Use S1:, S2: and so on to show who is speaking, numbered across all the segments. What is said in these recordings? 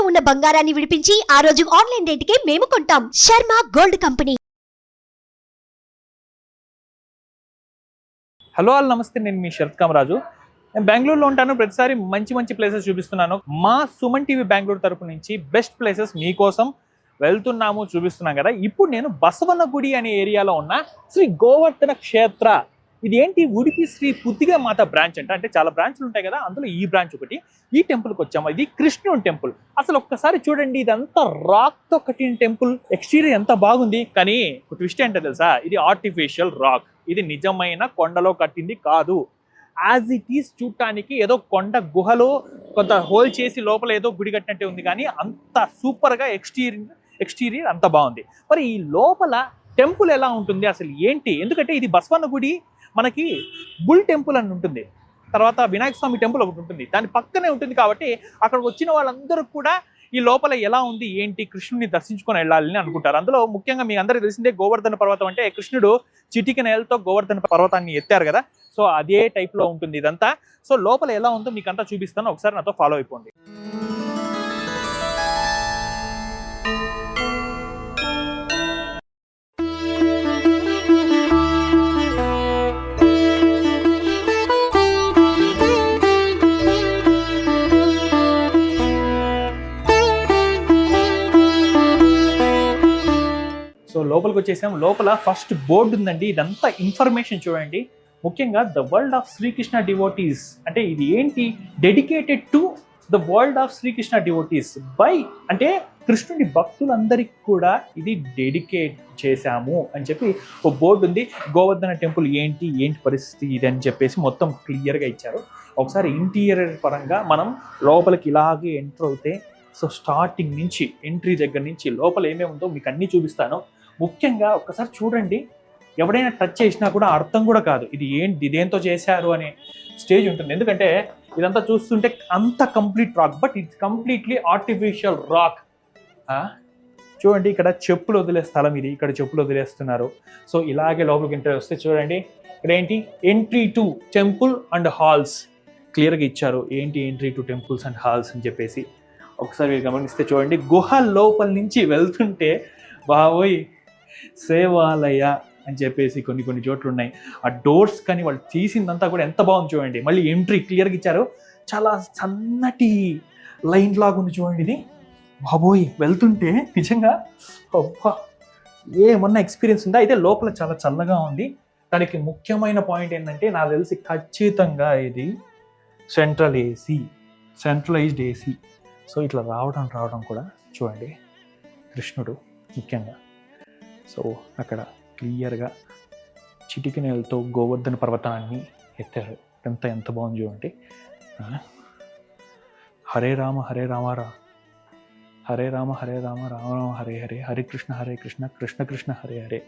S1: ఉన్న బంగారాన్ని విడిపించి ఆ రోజు ఆన్లైన్ రేటుకే మేము కొంటాం. Sharma gold company.
S2: Hello all నమస్తే, నేను మీ శరత్ కామరాజు. నేను బెంగళూరులో ఉంటాను. ప్రతిసారి మంచి మంచి ప్లేసెస్ చూపిస్తున్నాను. మా సుమన్ టీవీ బెంగళూరు తరపు నుంచి బెస్ట్ ప్లేసెస్ మీకోసం వెళ్తున్నాము, చూపిస్తున్నాం కదా. ఇప్పుడు నేను బసవన్న గుడి అనే ఏరియాలో ఉన్న శ్రీ గోవర్ధన క్షేత్ర. ఇది ఏంటి, ఉడిపి శ్రీ పుత్తిగా మాత బ్రాంచ్ అంటే చాలా బ్రాంచ్లు ఉంటాయి కదా, అందులో ఈ బ్రాంచ్ ఒకటి. ఈ టెంపుల్కి వచ్చాము. ఇది కృష్ణుని టెంపుల్. అసలు ఒక్కసారి చూడండి, ఇదంతా రాక్తో కట్టిన టెంపుల్. ఎక్స్టీరియర్ ఎంత బాగుంది, కానీ ఒక ట్విస్ట్ ఏంటో తెలుసా, ఇది ఆర్టిఫిషియల్ రాక్. ఇది నిజమైన కొండలో కట్టింది కాదు. యాజ్ ఇట్ ఈస్ చూడటానికి ఏదో కొండ గుహలో కొంత హోల్ చేసి లోపల ఏదో గుడి కట్టినట్టే ఉంది, కానీ అంత సూపర్గా ఎక్స్టీరియర్ అంత బాగుంది. మరి ఈ లోపల టెంపుల్ ఎలా ఉంటుంది అసలు ఏంటి? ఎందుకంటే ఇది బసవన్న గుడి, మనకి బుల్ టెంపుల్ అని ఉంటుంది, తర్వాత వినాయక స్వామి టెంపుల్ ఒకటి ఉంటుంది, దాని పక్కనే ఉంటుంది. కాబట్టి అక్కడికి వచ్చిన వాళ్ళందరూ కూడా ఈ లోపల ఎలా ఉంది ఏంటి, కృష్ణుని దర్శించుకొని వెళ్ళాలని అనుకుంటారు. అందులో ముఖ్యంగా మీ అందరికీ తెలిసిందే గోవర్ధన పర్వతం అంటే కృష్ణుడు చిటిక నేలతో గోవర్ధన పర్వతాన్ని ఎత్తారు కదా. సో అదే టైప్లో ఉంటుంది ఇదంతా. సో లోపల ఎలా ఉందో మీకు అంతా చూపిస్తాను, ఒకసారి నాతో ఫాలో అయిపోండి. సో లోపలికి వచ్చేసాం. లోపల ఫస్ట్ బోర్డు ఉందండి. ఇదంతా ఇన్ఫర్మేషన్ చూడండి. ముఖ్యంగా the world of Srikrishna devotees అంటే ఇది ఏంటి, dedicated to the world of Srikrishna devotees by, అంటే కృష్ణుడి భక్తులందరికీ కూడా ఇది డెడికేట్ చేశాము అని చెప్పి ఒక బోర్డు ఉంది. గోవర్ధన టెంపుల్ ఏంటి పరిస్థితి ఇది అని చెప్పేసి మొత్తం క్లియర్గా ఇచ్చారు. ఒకసారి ఇంటీరియర్ పరంగా మనం లోపలికి ఇలాగే ఎంటర్ అవుతే, సో స్టార్టింగ్ నుంచి ఎంట్రీ దగ్గర నుంచి లోపల ఏమేమి ఉందో మీకు అన్నీ చూపిస్తాను. ముఖ్యంగా ఒక్కసారి చూడండి, ఎవడైనా టచ్ చేసినా కూడా అర్థం కూడా కాదు ఇది ఏంటి, ఇదేంతో చేశారు అనే స్టేజ్ ఉంటుంది. ఎందుకంటే ఇదంతా చూస్తుంటే అంత complete rock, but it's completely artificial rock. చూడండి, ఇక్కడ చెప్పులు వదిలే స్థలం ఇది, ఇక్కడ చెప్పులు వదిలేస్తున్నారు. సో ఇలాగే లోపలికి ఎంట్రీ వస్తే చూడండి, ఇక్కడ ఏంటి, entry to temple and halls క్లియర్గా ఇచ్చారు. ఏంటి entry to temples and halls అని చెప్పేసి ఒకసారి మీరు గమనిస్తే చూడండి, గుహ లోపల నుంచి వెళ్తుంటే బాబోయ్ సేవాలయ అని చెప్పేసి కొన్ని చోట్ల ఉన్నాయి. ఆ డోర్స్ కానీ వాళ్ళు తీసిందంతా కూడా ఎంత బాగుంది చూడండి. మళ్ళీ ఎంట్రీ క్లియర్గా ఇచ్చారు. చాలా సన్నటి లైన్ లాగా ఉంది చూడండి. ఇది బాబోయ్ వెళ్తుంటే నిజంగా అబ్బా ఏమన్నా ఎక్స్పీరియన్స్ ఉందా. అయితే లోపల చాలా చల్లగా ఉంది. దానికి ముఖ్యమైన పాయింట్ ఏంటంటే, నాకు తెలిసి ఖచ్చితంగా ఇది సెంట్రలైజ్డ్ ఏసీ. సో ఇట్లా రావడం కూడా చూడండి, కృష్ణుడు ముఖ్యంగా. సో అక్కడ క్లియర్గా చిటికి నేలతో గోవర్ధన పర్వతాన్ని ఎత్తారు. ఎంత బాగుంది చూడండి. హరే రామ హరే రామ హరే రామ రామ రామ హరే హరే, హరే కృష్ణ కృష్ణ కృష్ణ హరే హరే.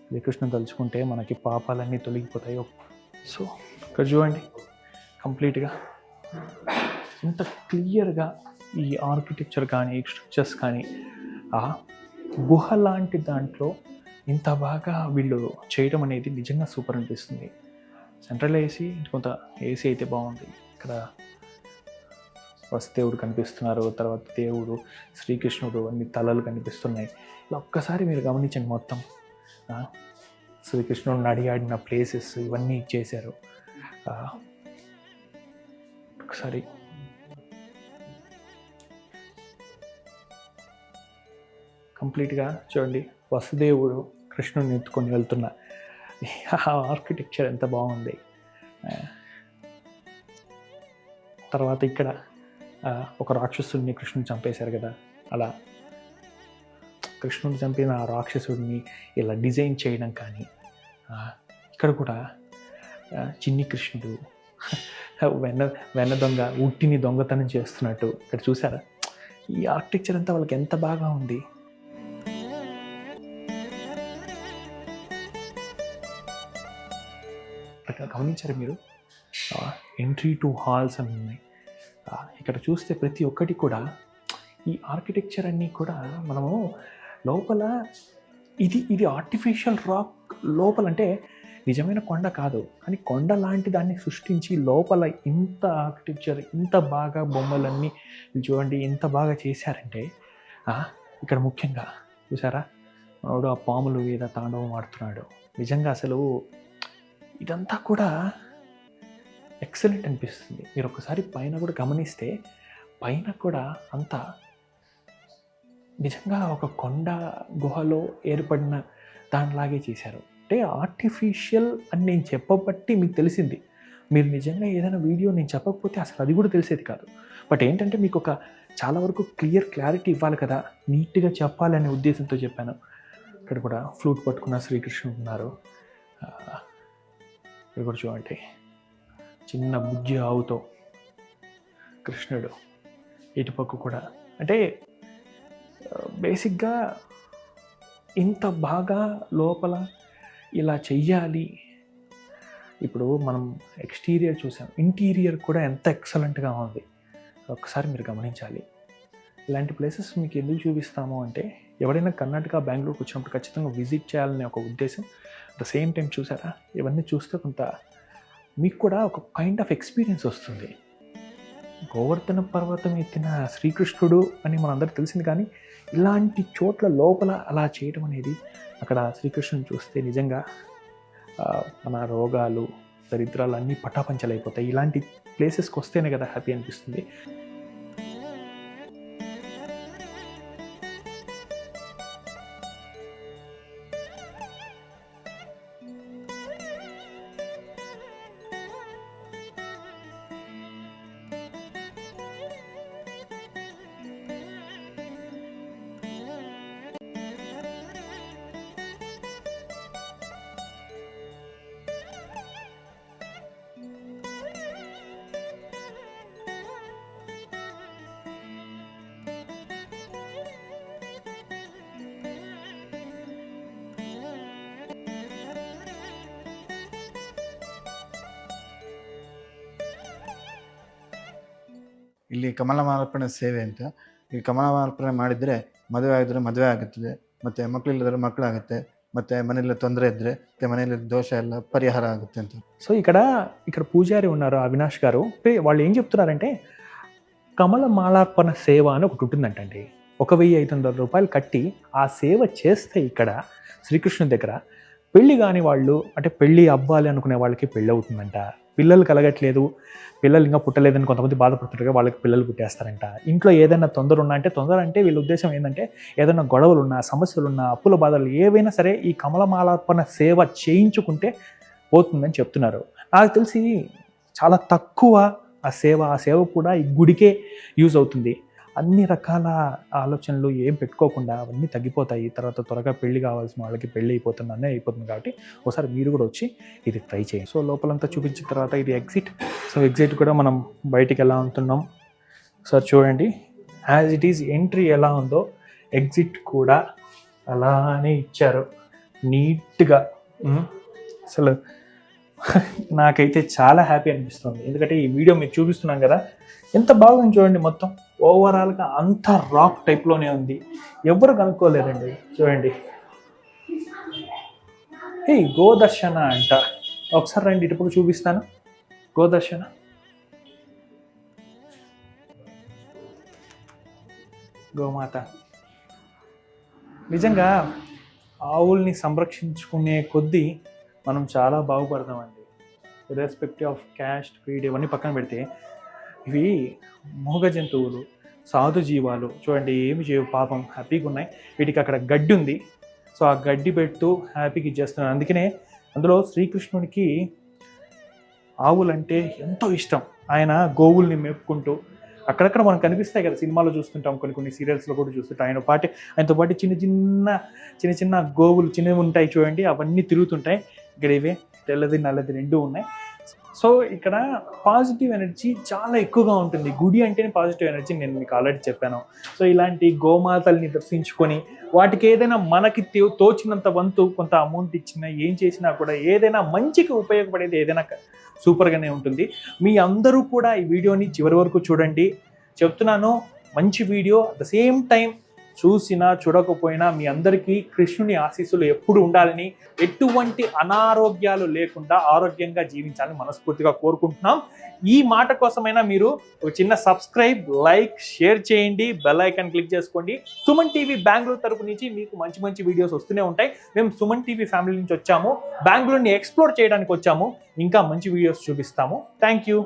S2: హరే కృష్ణ తలుచుకుంటే మనకి పాపాలన్నీ తొలగిపోతాయి. సో ఇక్కడ చూడండి, కంప్లీట్గా ఇంత క్లియర్గా ఈ ఆర్కిటెక్చర్ కానీ స్ట్రక్చర్స్ కానీ ఆ గుహ లాంటి దాంట్లో ఇంత బాగా వీళ్ళు చేయడం అనేది నిజంగా సూపర్ అనిపిస్తుంది. సెంట్రల్ ఏసీ, కొంత ఏసీ అయితే బాగుంది. ఇక్కడ వసుదేవుడు కనిపిస్తున్నారు, తర్వాత దేవుడు శ్రీకృష్ణుడు అన్ని తలలు కనిపిస్తున్నాయి. ఇలా ఒక్కసారి మీరు గమనించండి, మొత్తం శ్రీకృష్ణుడు నడియాడిన ప్లేసెస్ ఇవన్నీ చేశారు. ఒకసారి కంప్లీట్గా చూడండి, వసుదేవుడు కృష్ణుని ఎత్తుకొని వెళ్తున్న ఆర్కిటెక్చర్ ఎంత బాగుంది. తర్వాత ఇక్కడ ఒక రాక్షసుడిని కృష్ణుని చంపేశారు కదా, అలా కృష్ణుని చంపిన ఆ రాక్షసుడిని ఇలా డిజైన్ చేయడం కానీ, ఇక్కడ కూడా చిన్ని కృష్ణుడు వెన్న దొంగ ఉట్టిని దొంగతనం చేస్తున్నట్టు ఇక్కడ చూసారా. ఈ ఆర్కిటెక్చర్ అంతా వాళ్ళకి ఎంత బాగా ఉంది. గమనించారు మీరు, ఎంట్రీ టు హాల్స్ అని ఉన్నాయి. ఇక్కడ చూస్తే ప్రతి ఒక్కటి కూడా ఈ ఆర్కిటెక్చర్ అన్నీ కూడా మనము లోపల ఇది ఆర్టిఫిషియల్ రాక్ లోపల, అంటే నిజమైన కొండ కాదు, కానీ కొండ లాంటి దాన్ని సృష్టించి లోపల ఇంత ఆర్కిటెక్చర్, ఇంత బాగా బొమ్మలన్నీ చూడండి ఎంత బాగా చేశారంటే ఇక్కడ ముఖ్యంగా చూసారా, మనోడు ఆ పాములు మీద తాండవం ఆడుతున్నాడు. నిజంగా అసలు ఇదంతా కూడా ఎక్సలెంట్ అనిపిస్తుంది. మీరు ఒకసారి పైన కూడా గమనిస్తే పైన కూడా అంతా నిజంగా ఒక కొండ గుహలో ఏర్పడిన దానిలాగే చేశారు. అంటే ఆర్టిఫిషియల్ అని నేను చెప్పబట్టి మీకు తెలిసింది. మీరు నిజంగా ఏదైనా వీడియో నేను చెప్పకపోతే అసలు అది కూడా తెలిసేది కాదు. బట్ ఏంటంటే మీకు ఒక చాలా వరకు క్లారిటీ ఇవ్వాలి కదా, నీట్గా చెప్పాలనే ఉద్దేశంతో చెప్పాను. ఇక్కడ కూడా ఫ్లూట్ పట్టుకున్న శ్రీకృష్ణుడు ఉన్నారు. ఇక్కడ కూడా చూడండి, చిన్న బుజ్జి ఆవుతో కృష్ణుడు. ఇటుపక్క కూడా అంటే బేసిక్గా ఇంత బాగా లోపల ఇలా చెయ్యాలి. ఇప్పుడు మనం ఎక్స్టీరియర్ చూసాం, ఇంటీరియర్ కూడా ఎంత ఎక్సలెంట్గా ఉంది. ఒకసారి మీరు గమనించాలి. ఇలాంటి ప్లేసెస్ మీకు ఎందుకు చూపిస్తాము అంటే, ఎవరైనా కర్ణాటక, బెంగళూరుకి వచ్చినప్పుడు ఖచ్చితంగా విజిట్ చేయాలనే ఒక ఉద్దేశం. అట్ ద సేమ్ టైం చూసారా, ఇవన్నీ చూస్తే కొంత మీకు కూడా ఒక కైండ్ ఆఫ్ ఎక్స్పీరియన్స్ వస్తుంది. గోవర్ధన పర్వతం ఎత్తిన శ్రీకృష్ణుడు అని మనందరికీ తెలిసింది, కానీ ఇలాంటి చోట్ల లోపల అలా చేయడం అనేది, అక్కడ శ్రీకృష్ణుని చూస్తే నిజంగా మన రోగాలు, దరిద్రాలు అన్నీ పటాపంచలైపోతాయి. ఇలాంటి ప్లేసెస్కి వస్తేనే కదా హ్యాపీ అనిపిస్తుంది.
S3: ಇಲ್ಲಿ ಕಮಲ ಮಾರ್ಪಣೆ ಸೇವೆ ಅಂತ. ಈ ಕಮಲ ಮಾರ್ಪಣೆ ಮಾಡಿದರೆ ಮದುವೆ ಆಗಿದ್ರೆ ಮದುವೆ ಆಗುತ್ತದೆ, ಮತ್ತು ಮಕ್ಕಳಿಲ್ಲದ್ರೆ ಮಕ್ಕಳಾಗುತ್ತೆ, ಮತ್ತು ಮನೆಯಲ್ಲಿ ತೊಂದರೆ ಇದ್ದರೆ ಮತ್ತು ಮನೆಯಲ್ಲಿ ದೋಷ ಎಲ್ಲ పరిహార ఆಗುತ್ತೆ ಅಂತ.
S2: సో ఇక్కడ పూజారి ఉన్నారు అవినాష్ గారు. వాళ్ళు ఏం చెప్తున్నారంటే, కమల మాలార్పణ సేవ అని ఒకటి ఉంటుందంటండి. 1,500 రూపాయలు కట్టి ఆ సేవ చేస్తే ఇక్కడ శ్రీకృష్ణుని దగ్గర పెళ్ళి కాని వాళ్ళు, అంటే పెళ్ళి అవ్వాలి అనుకునే వాళ్ళకి పెళ్ళి అవుతుందంట. పిల్లలు కలగట్లేదు, పిల్లలు ఇంకా పుట్టలేదని కొంతమంది బాధపడుతుంటారు, వాళ్ళకి పిల్లలు పుట్టేస్తారంట. ఇంట్లో ఏదైనా తొందర అంటే వీళ్ళ ఉద్దేశం ఏంటంటే, ఏదైనా గొడవలున్నా, సమస్యలున్నా, అప్పుల బాధలు ఏవైనా సరే ఈ కమలమాలార్పణ సేవ చేయించుకుంటే పోతుందని చెప్తున్నారు. నాకు తెలిసి చాలా తక్కువ ఆ సేవ కూడా ఈ గుడికే యూజ్ అవుతుంది. అన్ని రకాల ఆలోచనలు ఏం పెట్టుకోకుండా అవన్నీ తగ్గిపోతాయి. తర్వాత త్వరగా పెళ్లి కావాల్సిన వాళ్ళకి పెళ్ళి అయిపోతుంది కాబట్టి ఒకసారి మీరు కూడా వచ్చి ఇది ట్రై చేయండి. సో లోపలంతా చూపించిన తర్వాత ఇది ఎగ్జిట్. సో ఎగ్జిట్ కూడా మనం బయటికి ఎలా ఉంటున్నాం సార్ చూడండి. యాజ్ ఇట్ ఈజ్ ఎంట్రీ ఎలా ఉందో ఎగ్జిట్ కూడా అలానే ఇచ్చారు నీట్గా. అసలు నాకైతే చాలా హ్యాపీ అనిపిస్తుంది, ఎందుకంటే ఈ వీడియో మీకు చూపిస్తున్నాం కదా, ఎంత బాగుంది చూడండి. మొత్తం ఓవరాల్గా అంత రాక్ టైప్లోనే ఉంది, ఎవరు కనుక్కోలేరండి. చూడండి, గోదర్శన అంట. ఒకసారి రండి, ఇటుపక్క చూపిస్తాను. గోదర్శన గోమాత. నిజంగా ఆవుల్ని సంరక్షించుకునే కొద్దీ మనం చాలా బాగుపడతామండి. ఇర్రెస్పెక్టివ్ ఆఫ్ క్యాస్ట్, క్రీడ్ ఇవన్నీ పక్కన పెడితే, ఇవి మూగ జంతువులు, సాధు జీవాలు. చూడండి, ఏమి చేయవు పాపం, హ్యాపీగా ఉన్నాయి. వీటికి అక్కడ గడ్డి ఉంది, సో ఆ గడ్డి పెడుతూ హ్యాపీగా ఇచ్చేస్తున్నాను. అందుకనే అందులో శ్రీకృష్ణునికి ఆవులంటే ఎంతో ఇష్టం. ఆయన గోవుల్ని మేపుకుంటూ అక్కడక్కడ మనకు కనిపిస్తాయి కదా, సినిమాలో చూస్తుంటాం, కొన్ని సీరియల్స్లో కూడా చూస్తుంటాం. ఆయనతో పాటు చిన్న చిన్న గోవులు చిన్నవి ఉంటాయి చూడండి, అవన్నీ తిరుగుతుంటాయి. ఇక్కడ ఇవే తెల్లది నల్లది రెండు ఉన్నాయి. సో ఇక్కడ పాజిటివ్ ఎనర్జీ చాలా ఎక్కువగా ఉంటుంది. గుడి అంటేనే పాజిటివ్ ఎనర్జీ, నేను మీకు ఆల్రెడీ చెప్పాను. సో ఇలాంటి గోమాతల్ని దర్శించుకొని వాటికి ఏదైనా మనకి తోచినంత వంతు కొంత అమౌంట్ ఇచ్చినా, ఏం చేసినా కూడా ఏదైనా మంచికి ఉపయోగపడేది ఏదైనా సూపర్గానే ఉంటుంది. మీ అందరూ కూడా ఈ వీడియోని చివరి వరకు చూడండి. చెప్తున్నాను, మంచి video, at the same time చూసినా చూడకపోయినా మీ అందరికీ కృష్ణుని ఆశీస్సులు ఎప్పుడు ఉండాలని, ఎటువంటి అనారోగ్యాలు లేకుండా ఆరోగ్యంగా జీవించాలని మనస్ఫూర్తిగా కోరుకుంటున్నాం. ఈ మాట కోసమైనా మీరు ఒక చిన్న సబ్స్క్రైబ్, లైక్, షేర్ చేయండి, బెల్ ఐకాన్ క్లిక్ చేసుకోండి. సుమన్ టీవీ బెంగళూరు తరపు నుంచి మీకు మంచి మంచి వీడియోస్ వస్తూనే ఉంటాయి. మేము సుమన్ టీవీ ఫ్యామిలీ నుంచి వచ్చాము, బెంగళూరుని ఎక్స్ప్లోర్ చేయడానికి వచ్చాము. ఇంకా మంచి వీడియోస్ చూపిస్తాము. Thank you.